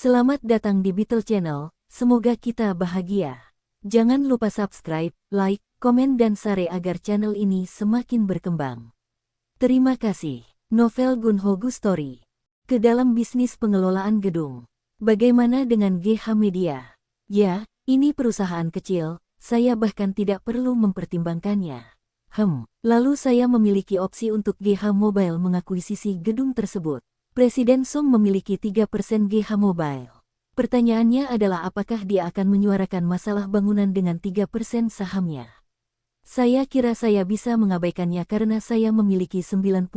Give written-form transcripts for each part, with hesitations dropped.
Selamat datang di Beetle Channel, semoga kita bahagia. Jangan lupa subscribe, like, komen dan share agar channel ini semakin berkembang. Terima kasih. Novel Gunho Gu Story. Ke dalam bisnis pengelolaan gedung. Bagaimana dengan GH Media? Ya, ini perusahaan kecil, saya bahkan tidak perlu mempertimbangkannya. Lalu saya memiliki opsi untuk GH Mobile mengakuisisi gedung tersebut. Presiden Song memiliki 3% GH Mobile. Pertanyaannya adalah apakah dia akan menyuarakan masalah bangunan dengan 3% sahamnya. Saya kira saya bisa mengabaikannya karena saya memiliki 97%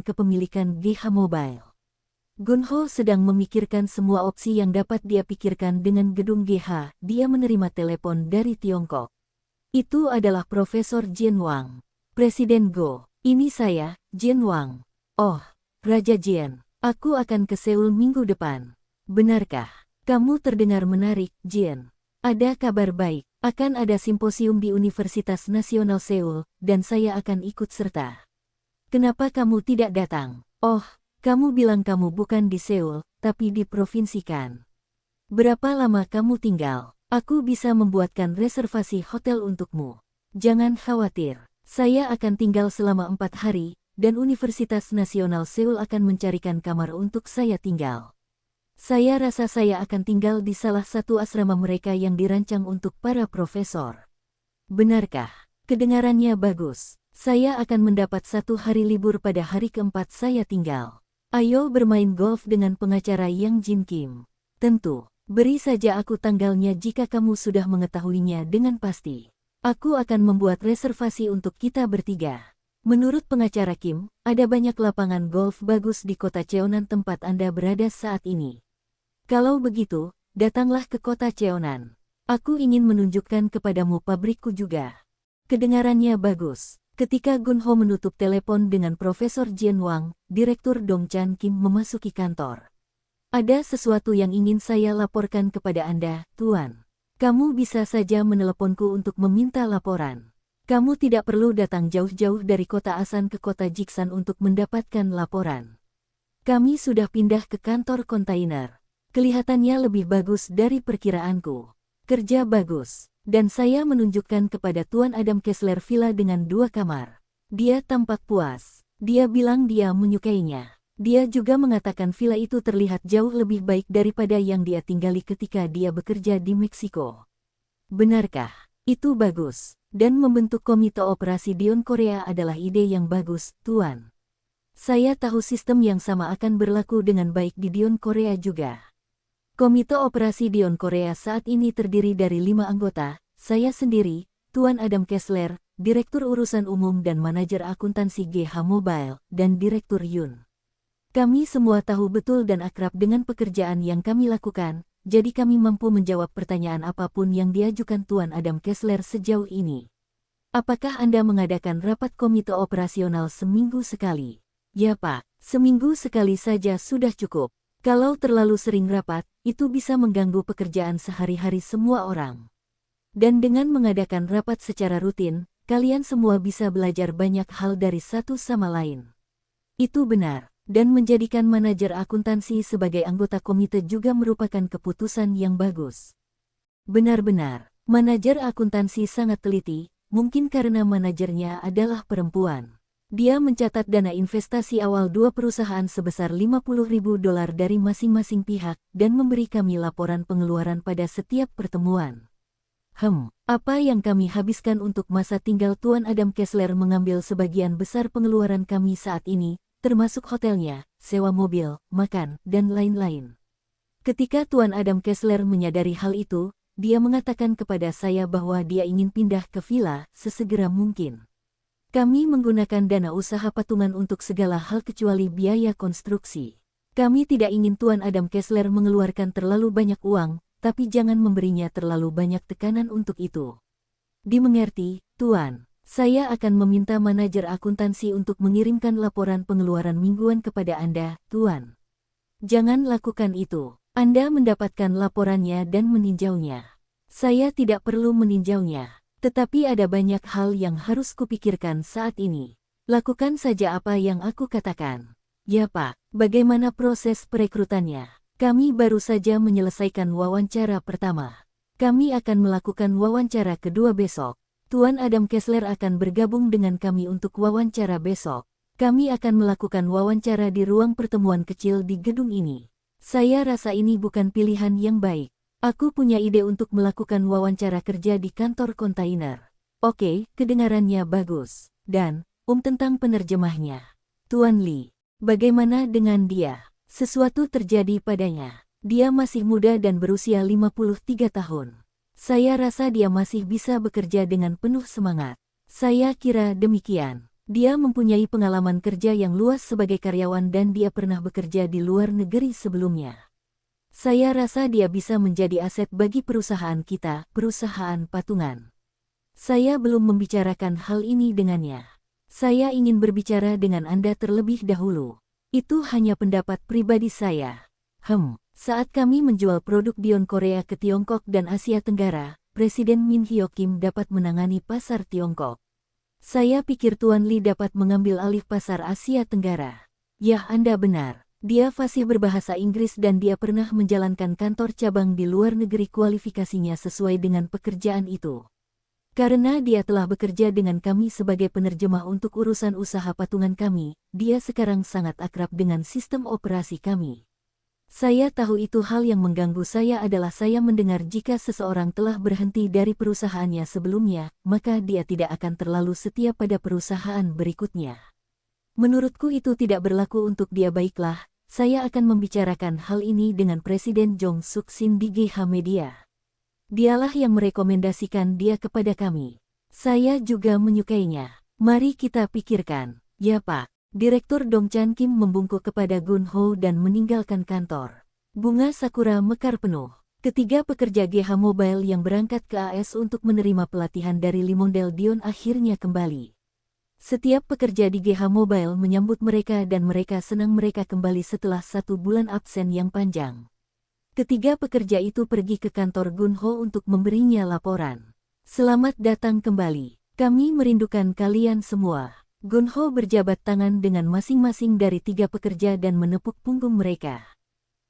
kepemilikan GH Mobile. Gunho sedang memikirkan semua opsi yang dapat dia pikirkan dengan gedung GH. Dia menerima telepon dari Tiongkok. Itu adalah Profesor Jin Wang. Presiden Go, ini saya, Jin Wang. Oh, Raja Jin, aku akan ke Seoul minggu depan. Benarkah? Kamu terdengar menarik, Jin. Ada kabar baik, akan ada simposium di Universitas Nasional Seoul, dan saya akan ikut serta. Kenapa kamu tidak datang? Oh, kamu bilang kamu bukan di Seoul, tapi di provinsi kan. Berapa lama kamu tinggal? Aku bisa membuatkan reservasi hotel untukmu. Jangan khawatir, saya akan tinggal selama 4 hari, dan Universitas Nasional Seoul akan mencarikan kamar untuk saya tinggal. Saya rasa saya akan tinggal di salah satu asrama mereka yang dirancang untuk para profesor. Benarkah? Kedengarannya bagus. Saya akan mendapat 1 hari libur pada hari keempat saya tinggal. Ayo bermain golf dengan pengacara Yang Jin Kim. Tentu, beri saja aku tanggalnya jika kamu sudah mengetahuinya dengan pasti. Aku akan membuat reservasi untuk kita bertiga. Menurut pengacara Kim, ada banyak lapangan golf bagus di kota Cheonan tempat Anda berada saat ini. Kalau begitu, datanglah ke kota Cheonan. Aku ingin menunjukkan kepadamu pabrikku juga. Kedengarannya bagus. Ketika Gunho menutup telepon dengan Profesor Jin Wang, Direktur Dong Chan Kim memasuki kantor. Ada sesuatu yang ingin saya laporkan kepada Anda, Tuan. Kamu bisa saja meneleponku untuk meminta laporan. Kamu tidak perlu datang jauh-jauh dari kota Asan ke kota Jiksan untuk mendapatkan laporan. Kami sudah pindah ke kantor kontainer. Kelihatannya lebih bagus dari perkiraanku. Kerja bagus. Dan saya menunjukkan kepada Tuan Adam Kessler villa dengan 2 kamar. Dia tampak puas. Dia bilang dia menyukainya. Dia juga mengatakan villa itu terlihat jauh lebih baik daripada yang dia tinggali ketika dia bekerja di Meksiko. Benarkah? Itu bagus. Dan membentuk komite operasi Dion Korea adalah ide yang bagus, Tuan. Saya tahu sistem yang sama akan berlaku dengan baik di Dion Korea juga. Komite operasi Dion Korea saat ini terdiri dari 5 anggota, saya sendiri, Tuan Adam Kessler, Direktur Urusan Umum dan Manajer Akuntansi GH Mobile, dan Direktur Yun. Kami semua tahu betul dan akrab dengan pekerjaan yang kami lakukan, jadi kami mampu menjawab pertanyaan apapun yang diajukan Tuan Adam Kessler sejauh ini. Apakah Anda mengadakan rapat komite operasional seminggu sekali? Ya Pak, seminggu sekali saja sudah cukup. Kalau terlalu sering rapat, itu bisa mengganggu pekerjaan sehari-hari semua orang. Dan dengan mengadakan rapat secara rutin, kalian semua bisa belajar banyak hal dari satu sama lain. Itu benar. Dan menjadikan manajer akuntansi sebagai anggota komite juga merupakan keputusan yang bagus. Benar-benar, manajer akuntansi sangat teliti, mungkin karena manajernya adalah perempuan. Dia mencatat dana investasi awal 2 perusahaan sebesar $50.000 dari masing-masing pihak dan memberi kami laporan pengeluaran pada setiap pertemuan. Apa yang kami habiskan untuk masa tinggal Tuan Adam Kessler mengambil sebagian besar pengeluaran kami saat ini, termasuk hotelnya, sewa mobil, makan, dan lain-lain. Ketika Tuan Adam Kessler menyadari hal itu, dia mengatakan kepada saya bahwa dia ingin pindah ke villa sesegera mungkin. Kami menggunakan dana usaha patungan untuk segala hal kecuali biaya konstruksi. Kami tidak ingin Tuan Adam Kessler mengeluarkan terlalu banyak uang, tapi jangan memberinya terlalu banyak tekanan untuk itu. Dimengerti, Tuan. Saya akan meminta manajer akuntansi untuk mengirimkan laporan pengeluaran mingguan kepada Anda, Tuan. Jangan lakukan itu. Anda mendapatkan laporannya dan meninjaunya. Saya tidak perlu meninjaunya, tetapi ada banyak hal yang harus kupikirkan saat ini. Lakukan saja apa yang aku katakan. Ya Pak, bagaimana proses perekrutannya? Kami baru saja menyelesaikan wawancara pertama. Kami akan melakukan wawancara kedua besok. Tuan Adam Kessler akan bergabung dengan kami untuk wawancara besok. Kami akan melakukan wawancara di ruang pertemuan kecil di gedung ini. Saya rasa ini bukan pilihan yang baik. Aku punya ide untuk melakukan wawancara kerja di kantor kontainer. Oke, kedengarannya bagus. Dan, tentang penerjemahnya. Tuan Lee, bagaimana dengan dia? Sesuatu terjadi padanya. Dia masih muda dan berusia 53 tahun. Saya rasa dia masih bisa bekerja dengan penuh semangat. Saya kira demikian. Dia mempunyai pengalaman kerja yang luas sebagai karyawan dan dia pernah bekerja di luar negeri sebelumnya. Saya rasa dia bisa menjadi aset bagi perusahaan kita, perusahaan patungan. Saya belum membicarakan hal ini dengannya. Saya ingin berbicara dengan Anda terlebih dahulu. Itu hanya pendapat pribadi saya. Saat kami menjual produk Dion Korea ke Tiongkok dan Asia Tenggara, Presiden Min Hyo Kim dapat menangani pasar Tiongkok. Saya pikir Tuan Lee dapat mengambil alih pasar Asia Tenggara. Ya, Anda benar. Dia fasih berbahasa Inggris dan dia pernah menjalankan kantor cabang di luar negeri. Kualifikasinya sesuai dengan pekerjaan itu. Karena dia telah bekerja dengan kami sebagai penerjemah untuk urusan usaha patungan kami, dia sekarang sangat akrab dengan sistem operasi kami. Saya tahu itu hal yang mengganggu saya adalah saya mendengar jika seseorang telah berhenti dari perusahaannya sebelumnya, maka dia tidak akan terlalu setia pada perusahaan berikutnya. Menurutku itu tidak berlaku untuk dia. Baiklah, saya akan membicarakan hal ini dengan Presiden Jong Suk Sin di GH Media. Dialah yang merekomendasikan dia kepada kami. Saya juga menyukainya. Mari kita pikirkan. Ya Pak. Direktur Dong Chan Kim membungkuk kepada Gun Ho dan meninggalkan kantor. Bunga sakura mekar penuh. Ketiga pekerja GH Mobile yang berangkat ke AS untuk menerima pelatihan dari Limondale Dion akhirnya kembali. Setiap pekerja di GH Mobile menyambut mereka dan mereka senang mereka kembali setelah 1 bulan absen yang panjang. Ketiga pekerja itu pergi ke kantor Gun Ho untuk memberinya laporan. Selamat datang kembali. Kami merindukan kalian semua. Gun Ho berjabat tangan dengan masing-masing dari 3 pekerja dan menepuk punggung mereka.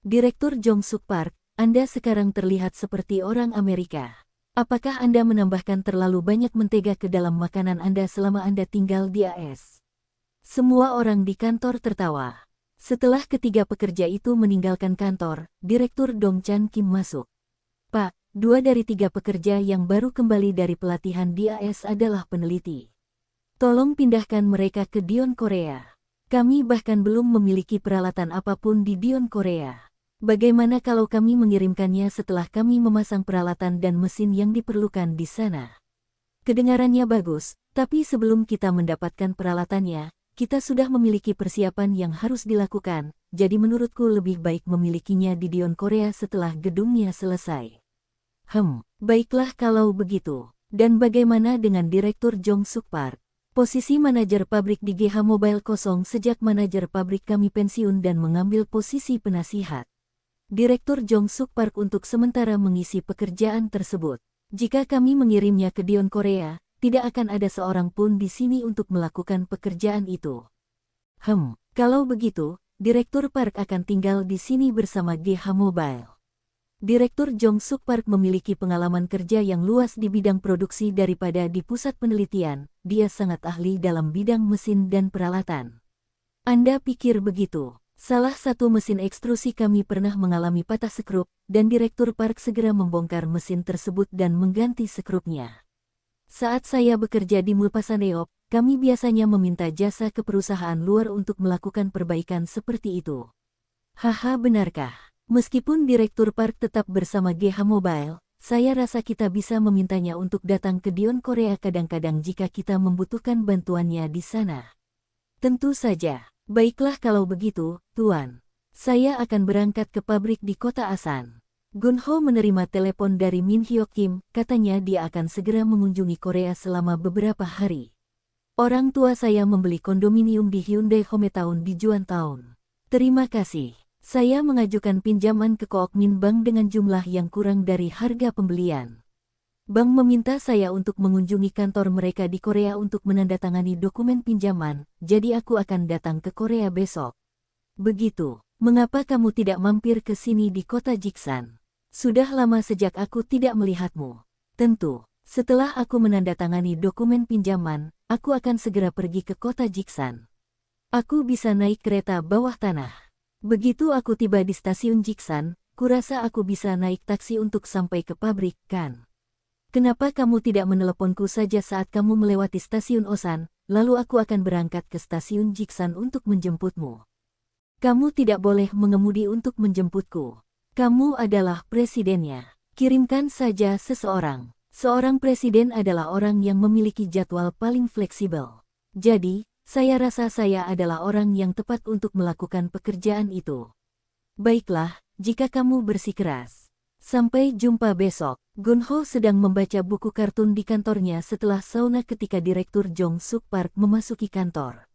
Direktur Jong Suk Park, Anda sekarang terlihat seperti orang Amerika. Apakah Anda menambahkan terlalu banyak mentega ke dalam makanan Anda selama Anda tinggal di AS? Semua orang di kantor tertawa. Setelah ketiga pekerja itu meninggalkan kantor, Direktur Dong Chan Kim masuk. Pak, 2 dari 3 pekerja yang baru kembali dari pelatihan di AS adalah peneliti. Tolong pindahkan mereka ke Dion Korea. Kami bahkan belum memiliki peralatan apapun di Dion Korea. Bagaimana kalau kami mengirimkannya setelah kami memasang peralatan dan mesin yang diperlukan di sana? Kedengarannya bagus, tapi sebelum kita mendapatkan peralatannya, kita sudah memiliki persiapan yang harus dilakukan, jadi menurutku lebih baik memilikinya di Dion Korea setelah gedungnya selesai. Baiklah kalau begitu. Dan bagaimana dengan Direktur Jong Suk Park? Posisi manajer pabrik di GH Mobile kosong sejak manajer pabrik kami pensiun dan mengambil posisi penasihat. Direktur Jong Suk Park untuk sementara mengisi pekerjaan tersebut. Jika kami mengirimnya ke Dion Korea, tidak akan ada seorang pun di sini untuk melakukan pekerjaan itu. Kalau begitu, Direktur Park akan tinggal di sini bersama GH Mobile. Direktur Jong Suk Park memiliki pengalaman kerja yang luas di bidang produksi daripada di pusat penelitian. Dia sangat ahli dalam bidang mesin dan peralatan. Anda pikir begitu? Salah satu mesin ekstrusi kami pernah mengalami patah sekrup, dan Direktur Park segera membongkar mesin tersebut dan mengganti sekrupnya. Saat saya bekerja di Mulpasaneop, kami biasanya meminta jasa ke perusahaan luar untuk melakukan perbaikan seperti itu. Haha, benarkah? Meskipun Direktur Park tetap bersama GH Mobile, saya rasa kita bisa memintanya untuk datang ke Dion Korea kadang-kadang jika kita membutuhkan bantuannya di sana. Tentu saja. Baiklah kalau begitu, Tuan. Saya akan berangkat ke pabrik di kota Asan. Gun Ho menerima telepon dari Min Hyo Kim, katanya dia akan segera mengunjungi Korea selama beberapa hari. Orang tua saya membeli kondominium di Hyundai Hometown di Juantown. Terima kasih. Saya mengajukan pinjaman ke Kookmin Bank dengan jumlah yang kurang dari harga pembelian. Bank meminta saya untuk mengunjungi kantor mereka di Korea untuk menandatangani dokumen pinjaman, jadi aku akan datang ke Korea besok. Begitu. Mengapa kamu tidak mampir ke sini di kota Jiksan? Sudah lama sejak aku tidak melihatmu. Tentu, setelah aku menandatangani dokumen pinjaman, aku akan segera pergi ke kota Jiksan. Aku bisa naik kereta bawah tanah. Begitu aku tiba di stasiun Jiksan, kurasa aku bisa naik taksi untuk sampai ke pabrik, kan? Kenapa kamu tidak meneleponku saja saat kamu melewati stasiun Osan, lalu aku akan berangkat ke stasiun Jiksan untuk menjemputmu? Kamu tidak boleh mengemudi untuk menjemputku. Kamu adalah presidennya. Kirimkan saja seseorang. Seorang presiden adalah orang yang memiliki jadwal paling fleksibel. Jadi, saya rasa saya adalah orang yang tepat untuk melakukan pekerjaan itu. Baiklah, jika kamu bersikeras. Sampai jumpa besok. Gunho sedang membaca buku kartun di kantornya setelah sauna ketika Direktur Jong Suk Park memasuki kantor.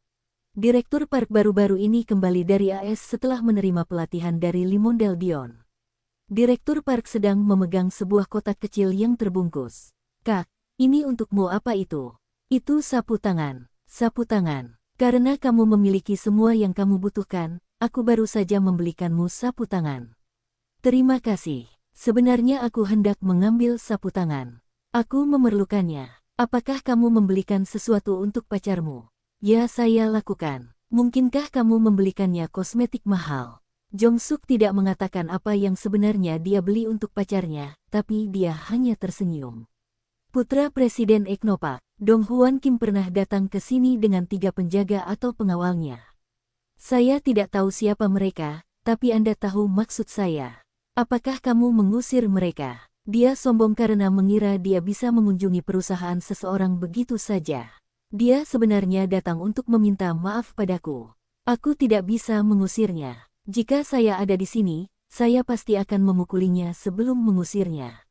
Direktur Park baru-baru ini kembali dari AS setelah menerima pelatihan dari Limondel Dion. Direktur Park sedang memegang sebuah kotak kecil yang terbungkus. Kak, ini untukmu apa itu? Itu sapu tangan. Sapu tangan. Karena kamu memiliki semua yang kamu butuhkan, aku baru saja membelikanmu sapu tangan. Terima kasih. Sebenarnya aku hendak mengambil sapu tangan. Aku memerlukannya. Apakah kamu membelikan sesuatu untuk pacarmu? Ya, saya lakukan. Mungkinkah kamu membelikannya kosmetik mahal? Jong Suk tidak mengatakan apa yang sebenarnya dia beli untuk pacarnya, tapi dia hanya tersenyum. Putra Presiden Eknopak, Dong Hwan Kim pernah datang ke sini dengan 3 penjaga atau pengawalnya. Saya tidak tahu siapa mereka, tapi Anda tahu maksud saya. Apakah kamu mengusir mereka? Dia sombong karena mengira dia bisa mengunjungi perusahaan seseorang begitu saja. Dia sebenarnya datang untuk meminta maaf padaku. Aku tidak bisa mengusirnya. Jika saya ada di sini, saya pasti akan memukulinya sebelum mengusirnya.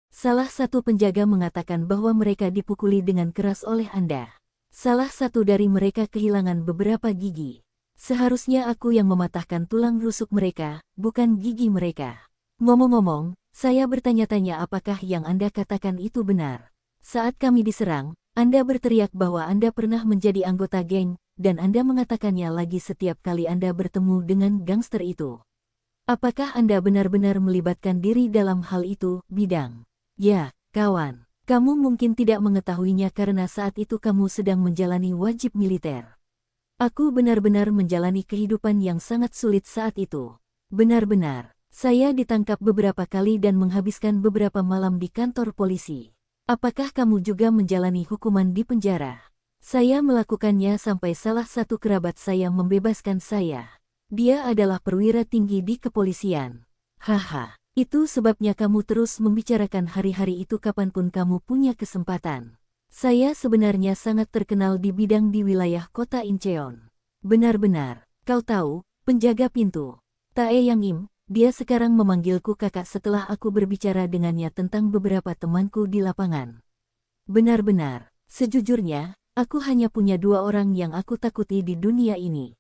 Salah satu penjaga mengatakan bahwa mereka dipukuli dengan keras oleh Anda. Salah satu dari mereka kehilangan beberapa gigi. Seharusnya aku yang mematahkan tulang rusuk mereka, bukan gigi mereka. Ngomong-ngomong, saya bertanya-tanya apakah yang Anda katakan itu benar. Saat kami diserang, Anda berteriak bahwa Anda pernah menjadi anggota geng, dan Anda mengatakannya lagi setiap kali Anda bertemu dengan gangster itu. Apakah Anda benar-benar melibatkan diri dalam hal itu, Bidang? Ya, kawan. Kamu mungkin tidak mengetahuinya karena saat itu kamu sedang menjalani wajib militer. Aku benar-benar menjalani kehidupan yang sangat sulit saat itu. Benar-benar. Saya ditangkap beberapa kali dan menghabiskan beberapa malam di kantor polisi. Apakah kamu juga menjalani hukuman di penjara? Saya melakukannya sampai salah satu kerabat saya membebaskan saya. Dia adalah perwira tinggi di kepolisian. Haha, itu sebabnya kamu terus membicarakan hari-hari itu kapanpun kamu punya kesempatan. Saya sebenarnya sangat terkenal di bidang di wilayah kota Incheon. Benar-benar, kau tahu, penjaga pintu. Tae Yang Im, dia sekarang memanggilku kakak setelah aku berbicara dengannya tentang beberapa temanku di lapangan. Benar-benar, sejujurnya, aku hanya punya 2 orang yang aku takuti di dunia ini.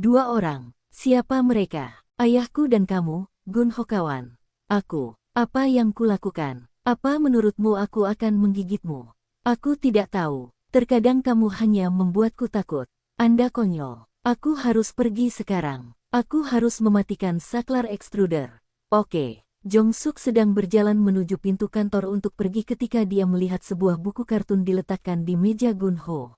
2 orang. Siapa mereka? Ayahku dan kamu, Gunho kawan. Aku. Apa yang kulakukan? Apa menurutmu aku akan menggigitmu? Aku tidak tahu. Terkadang kamu hanya membuatku takut. Anda konyol. Aku harus pergi sekarang. Aku harus mematikan saklar ekstruder. Oke. Jong Suk sedang berjalan menuju pintu kantor untuk pergi ketika dia melihat sebuah buku kartun diletakkan di meja Gunho.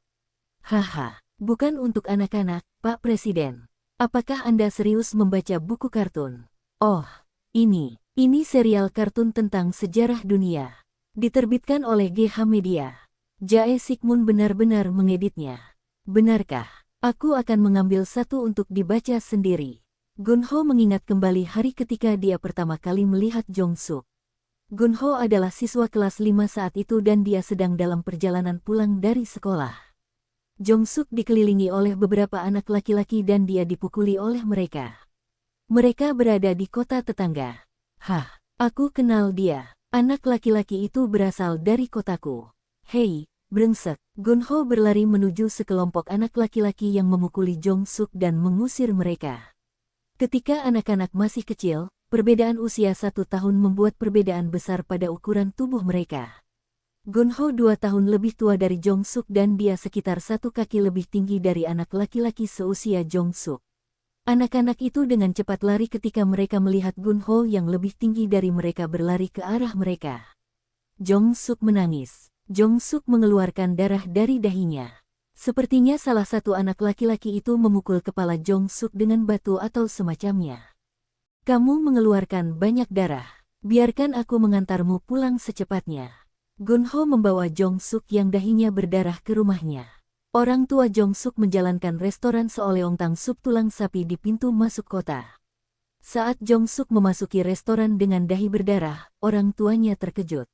Haha, bukan untuk anak-anak, Pak Presiden. Apakah Anda serius membaca buku kartun? Oh, ini serial kartun tentang sejarah dunia. Diterbitkan oleh GH Media. Jae Sikmun benar-benar mengeditnya. Benarkah? Aku akan mengambil satu untuk dibaca sendiri. Gunho mengingat kembali hari ketika dia pertama kali melihat Jong Suk. Gunho adalah siswa kelas 5 saat itu dan dia sedang dalam perjalanan pulang dari sekolah. Jong Suk dikelilingi oleh beberapa anak laki-laki dan dia dipukuli oleh mereka. Mereka berada di kota tetangga. Hah, aku kenal dia. Anak laki-laki itu berasal dari kotaku. Hei, brengsek. Gunho berlari menuju sekelompok anak laki-laki yang memukuli Jong Suk dan mengusir mereka. Ketika anak-anak masih kecil, perbedaan usia 1 tahun membuat perbedaan besar pada ukuran tubuh mereka. Gunho 2 tahun lebih tua dari Jong Suk dan dia sekitar 1 kaki lebih tinggi dari anak laki-laki seusia Jong Suk. Anak-anak itu dengan cepat lari ketika mereka melihat Gunho yang lebih tinggi dari mereka berlari ke arah mereka. Jong Suk menangis. Jong Suk mengeluarkan darah dari dahinya. Sepertinya salah satu anak laki-laki itu memukul kepala Jong Suk dengan batu atau semacamnya. Kamu mengeluarkan banyak darah. Biarkan aku mengantarmu pulang secepatnya. Gunho membawa Jong Suk yang dahinya berdarah ke rumahnya. Orang tua Jong Suk menjalankan restoran seoleongtang sup tulang sapi di pintu masuk kota. Saat Jong Suk memasuki restoran dengan dahi berdarah, orang tuanya terkejut.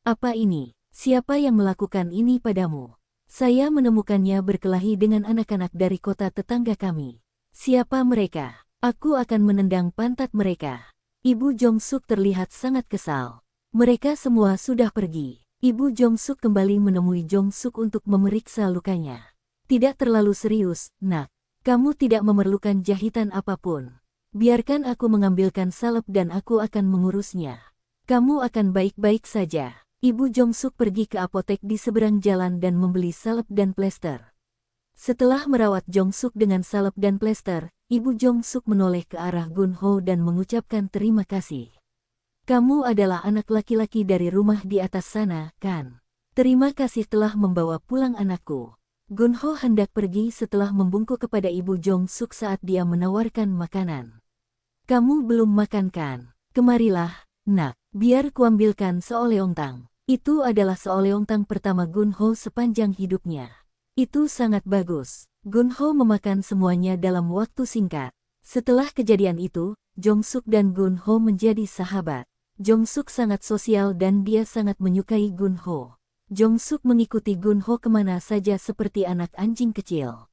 Apa ini? Siapa yang melakukan ini padamu? Saya menemukannya berkelahi dengan anak-anak dari kota tetangga kami. Siapa mereka? Aku akan menendang pantat mereka. Ibu Jong Suk terlihat sangat kesal. Mereka semua sudah pergi. Ibu Jong Suk kembali menemui Jong Suk untuk memeriksa lukanya. Tidak terlalu serius, nak. Kamu tidak memerlukan jahitan apapun. Biarkan aku mengambilkan salep dan aku akan mengurusnya. Kamu akan baik-baik saja. Ibu Jong Suk pergi ke apotek di seberang jalan dan membeli salep dan plester. Setelah merawat Jong Suk dengan salep dan plester, Ibu Jong Suk menoleh ke arah Gunho dan mengucapkan terima kasih. Kamu adalah anak laki-laki dari rumah di atas sana, kan? Terima kasih telah membawa pulang anakku. Gunho hendak pergi setelah membungkuk kepada Ibu Jong Suk saat dia menawarkan makanan. Kamu belum makan kan? Kemarilah, nak, biar kuambilkan seoleongtang. Itu adalah seoleongtang pertama Gunho sepanjang hidupnya. Itu sangat bagus. Gunho memakan semuanya dalam waktu singkat. Setelah kejadian itu, Jong Suk dan Gunho menjadi sahabat. Jong Suk sangat sosial dan dia sangat menyukai Gunho. Jong Suk mengikuti Gunho kemana saja seperti anak anjing kecil.